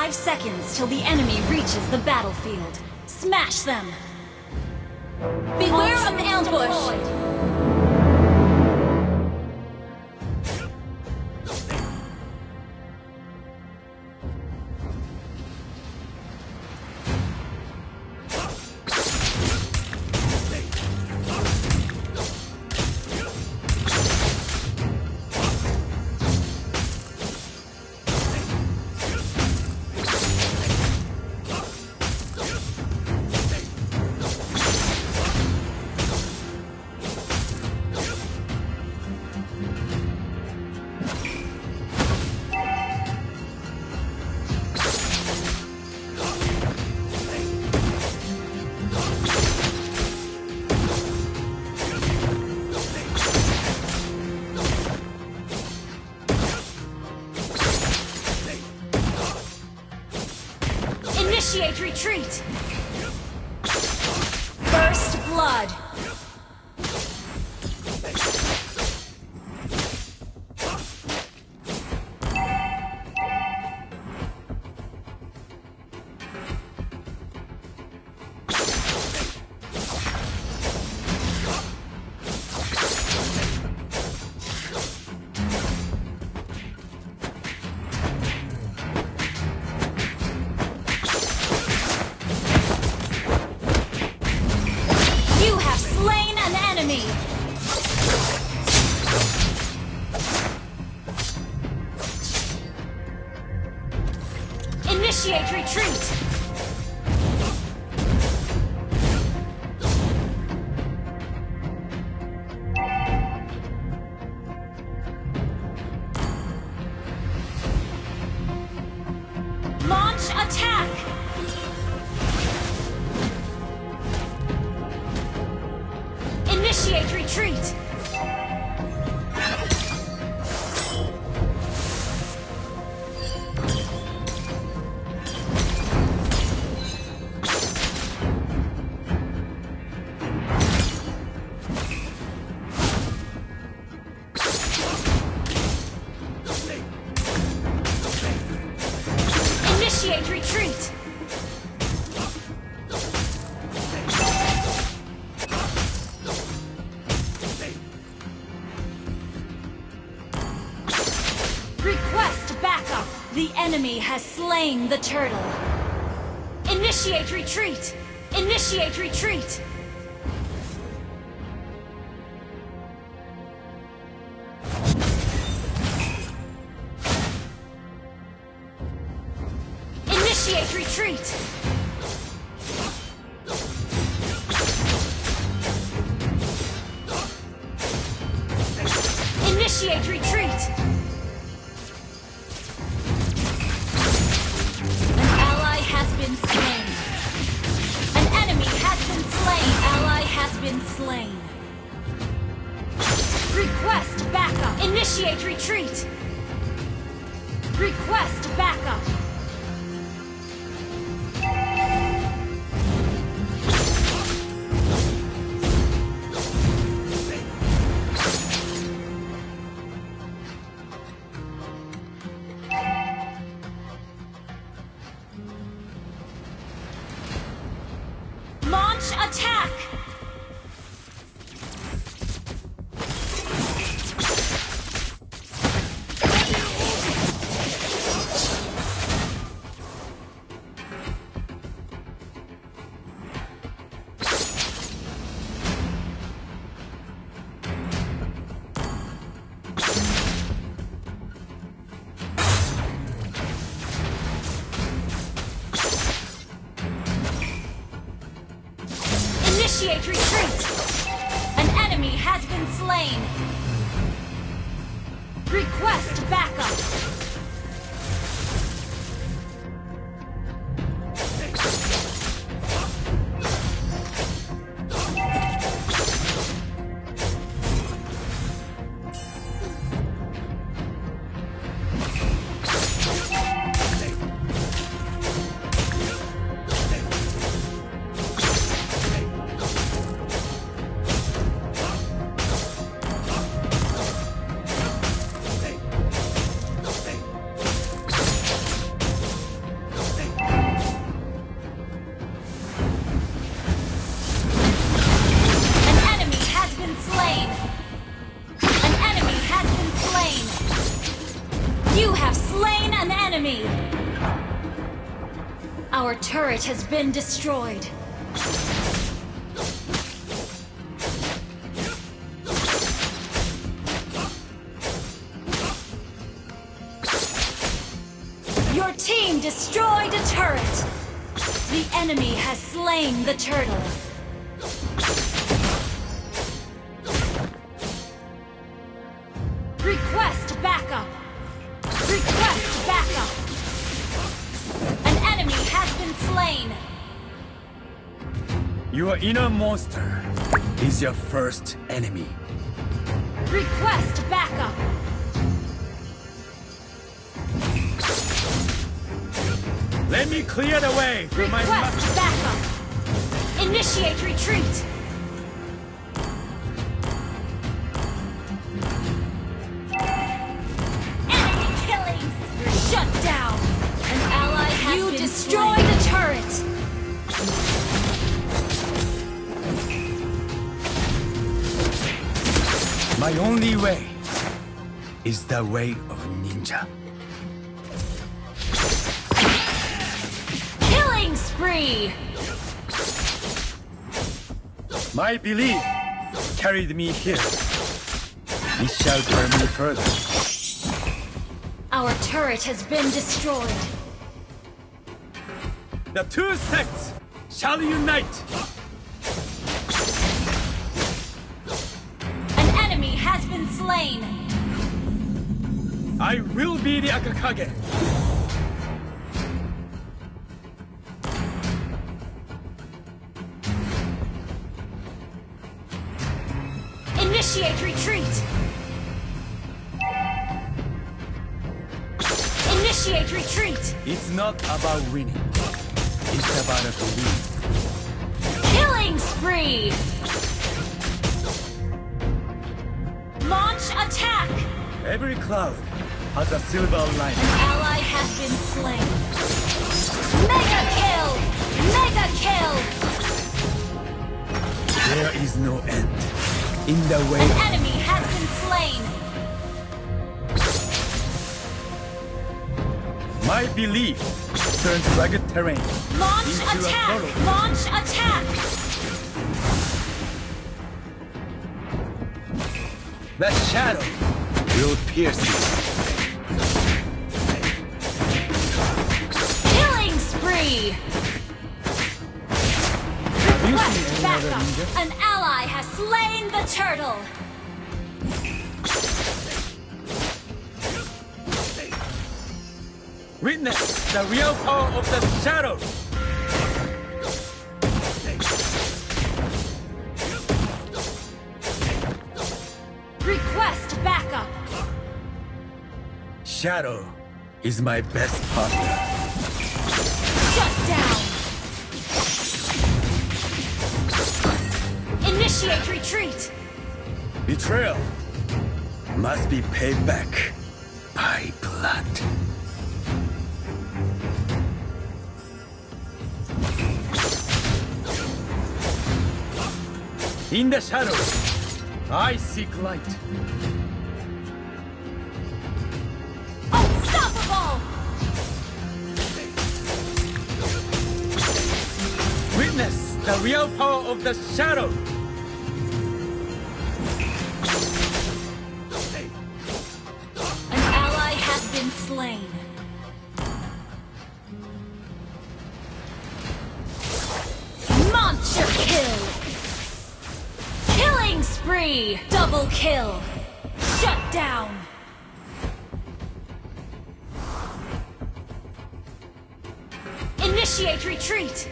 5 seconds till the enemy reaches the battlefield. Smash them! Beware of the ambush! Initiate retreat! First blood! Initiate retreat! Launch attack! Initiate retreat! Initiate retreat! Request backup! The enemy has slain the turtle. Initiate retreat! Initiate retreat! Initiate retreat! Initiate retreat! An ally has been slain. An enemy has been slain. Ally has been slain. Request backup! Initiate retreat! Request backup! Launch attack! Initiate retreat! An enemy has been slain! Request backup! You have slain an enemy! Our turret has been destroyed. Your team destroyed a turret! The enemy has slain the turtle. Request backup! Request backup! An enemy has been slain! Your inner monster is your first enemy. Request backup! Let me clear the way for my Request backup! Initiate retreat! Enemy killings! Shut down! An ally has been destroyed a turret! My only way is the way of ninja. Killing spree! My belief carried me here. It shall carry me further. Our turret has been destroyed. The two sects shall unite. An enemy has been slain. I will be the Akakage. Initiate retreat! Initiate retreat! It's not about winning. It's about a belief. Killing spree! Launch attack! Every cloud has a silver lining. An ally has been slain. Mega kill! Mega kill! There is no end in the way. An enemy has been slain. My belief turns rugged terrain Launch into a attack! portal. Launch attack! The shadow will pierce you. Killing spree! Have you Request seen any other backup! ninja? An ally has slain the turtle! Witness the real power of the shadow. Request backup! Shadow is my best partner. Shut down! Initiate retreat! Betrayal must be paid back by blood. In the shadows, I seek light. Unstoppable! Witness the real power of the shadow. An ally has been slain. Monster kill! Killing spree! Double kill! Shut down! Initiate retreat!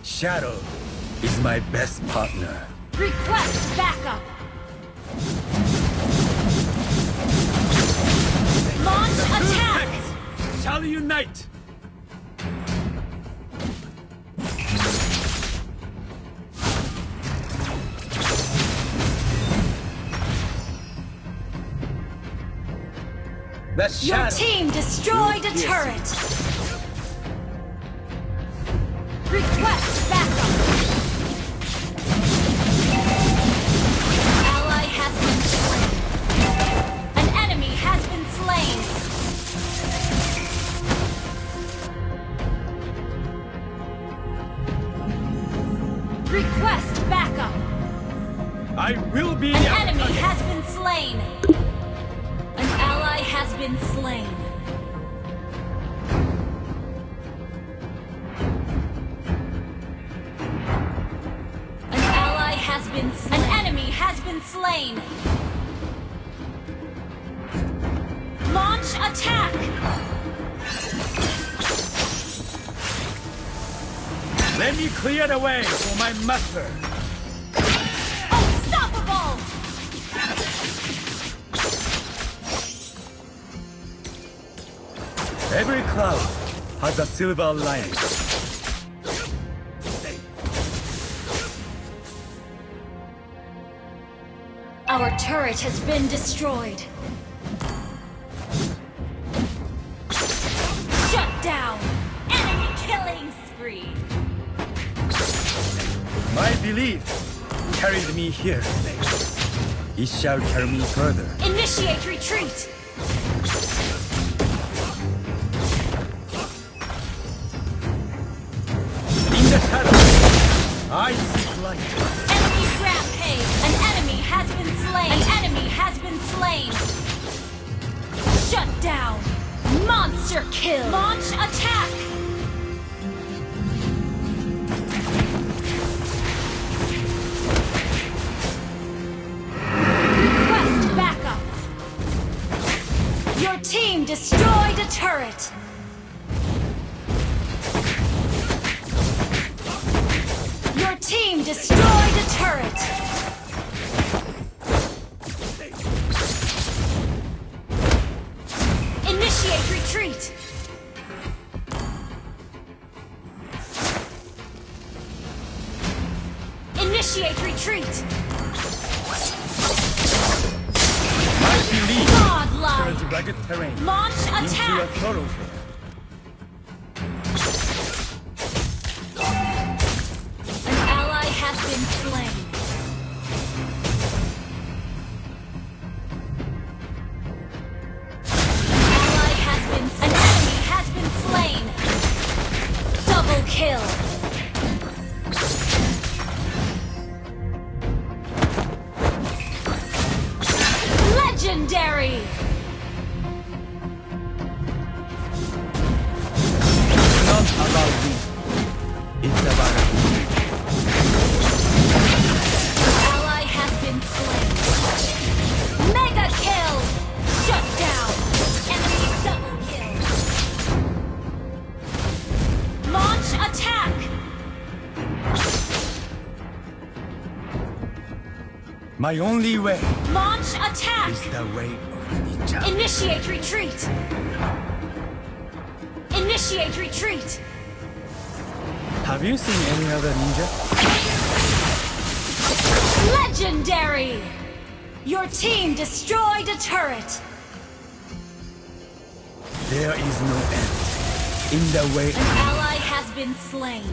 Shadow is my best partner. Request backup! Launch attack! Sects shall unite. The Your shadow team destroyed a will pierce you. turret! Request backup! Ally has been slain. An enemy has been slain. been slain. An ally has been slain. An enemy has been slain. Launch attack! Let me clear the way for my master. Unstoppable! Every cloud has a silver lining. Our turret has been destroyed. Shut down! Enemy killing spree! My belief carried me here. It shall carry me further. Initiate retreat! In the shadow, I seek light. Enemy rampage! An enemy has been slain! An enemy has been slain! Shut down! Monster kill! Launch attack! Request backup! Your team destroyed a turret! Your team destroyed a turret! Initiate retreat! Initiate retreat! My belief Godlike! turns rugged terrain Launch into a attack! thoroughfare. An ally has been slain. An enemy has been slain. Double kill. Legendary. Not about me. It's about me. Ally has been slain. Mega kill. Shut down. Enemy double kill. Launch attack. My only way Launch attack. is the way of a ninja. Initiate retreat. Initiate retreat. Have you seen any other ninja? Legendary. Your team destroyed a turret. There is no end in the way An of ally has been slain.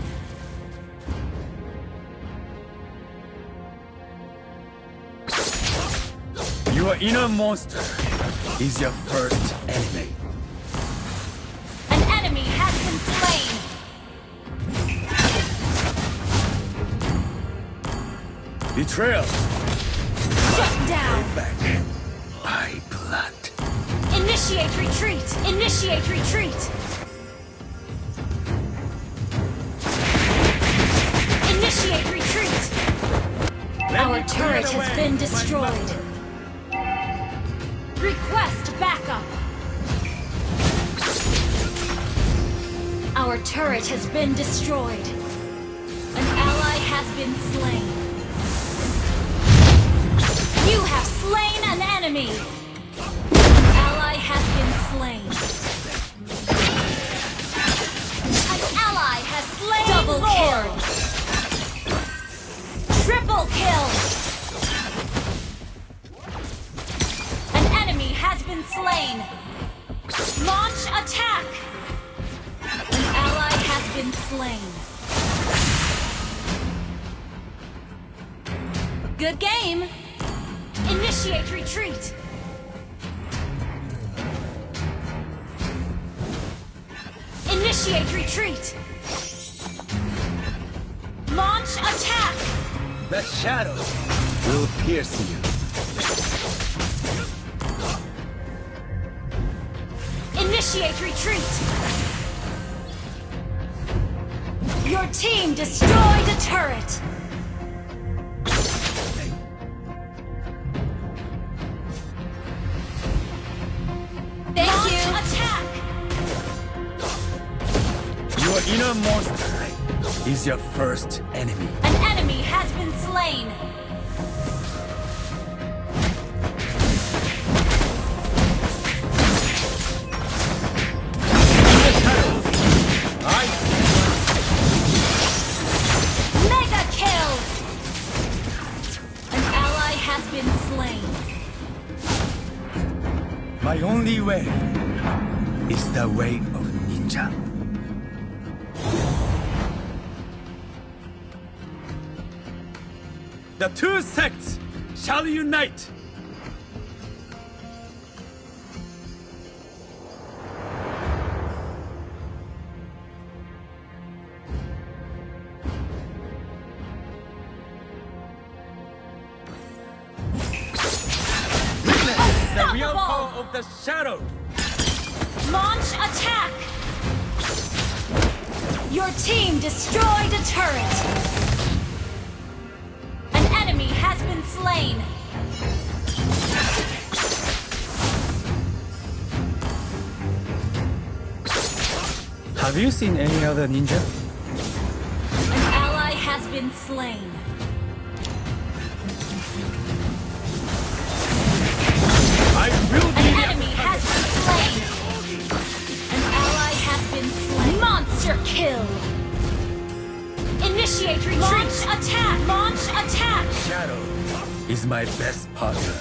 your inner monster is your first enemy. An enemy has been slain. Betrayal Shut down. back by blood. Initiate retreat. Initiate retreat. Initiate retreat. Our turret has been destroyed. Request backup. Our turret has been destroyed. An ally has been slain. You have slain an enemy. An ally has been slain. An ally has slain. Double kill. Triple kill. An enemy has been slain. Launch attack. An ally has been slain. Good game. Initiate retreat. Initiate retreat. Launch attack. The shadows will pierce you. Initiate retreat! Your team destroyed a turret! Thank you. Attack! Your inner monster is your first enemy. An enemy has been slain! Mega kill! An ally has been slain. My only way is the way of ninja. The two sects shall unite. Witness the real power of the shadow. Launch attack! Your team destroyed a turret! An enemy has been slain! Have you seen any other ninja? An ally has been slain. I will be An the enemy has been slain! An ally has been slain. Monster kill! Initiate retreat! Launch attack! Launch attack! shadow is my best partner.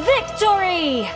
Victory!